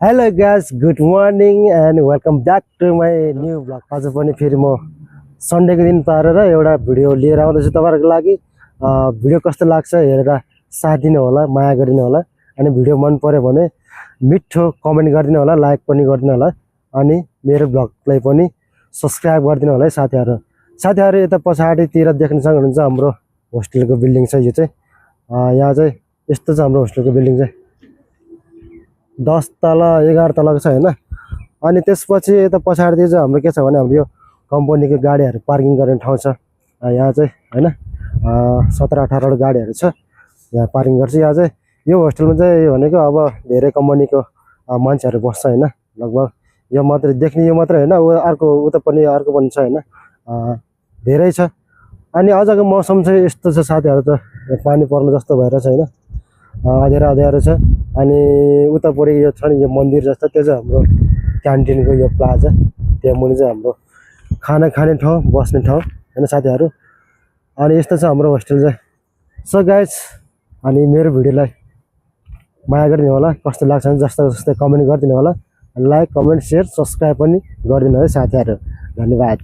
Hello guys good morning and welcome back to my new blog. आज पनि फेरि म सन्डेको दिन पारेर एउटा भिडियो लिएर आउँदैछु तपाईँहरूको लागि। भिडियो कस्तो लाग्छ हेरेर साथ दिनु होला, माया गरिदिनु होला। अनि भिडियो मन पर्यो भने मिठो कमेन्ट गरिदिनु होला, लाइक पनि गरिदिनु होला। अनि मेरो ब्लगलाई पनि सब्सक्राइब गरिदिनु होला है साथीहरू। साथीहरू यता पछाडितिर देख्न सक्नुहुन्छ हाम्रो होस्टेलको बिल्डिङ छ। यो चाहिँ यहाँ चाहिँ यस्तो छ हाम्रो होस्टेलको बिल्डिङ चाहिँ 10 तला 11 तलाको छ हैन। अनि त्यसपछि यता पछाडि चाहिँ हाम्रो के छ भने हाम्रो यो कम्पनीको गाडीहरू पार्किङ गर्ने ठाउँ छ। यहाँ चाहिँ हैन 17-18 वटा गाडीहरू छ, यहाँ पार्किङ गर्छ। यहाँ चाहिँ यो होस्टेलमा चाहिँ भनेको अब धेरै कम्पनीको मान्छेहरू बस्छ हैन। लगभग यो मात्रै देख्ने यो मात्रै हैन, अर्को उता पनि अर्को पनि छ हैन, धेरै छ। अनि आजको मौसम चाहिँ यस्तो छ साथीहरू, त पानी पर्नु जस्तो भइरहेछ हैन, अँध्यारो अँध्यारो छ। अनि उतापट्टि यो छ नि यो मन्दिर जस्तो, त्यो चाहिँ हाम्रो क्यान्टिनको यो प्लाजा, त्यहाँ मुनि चाहिँ हाम्रो खाना खाने ठाउँ, बस्ने ठाउँ हैन साथीहरू। अनि यस्तो छ हाम्रो होस्टेल चाहिँ। सो गाइज, अनि मेरो भिडियोलाई माया गरिदिनु होला, कस्तो लाग्छ भने जस्तै कमेन्ट गरिदिनु होला। लाइक कमेन्ट सेयर सब्सक्राइब पनि गरिदिनु है साथीहरू। धन्यवाद।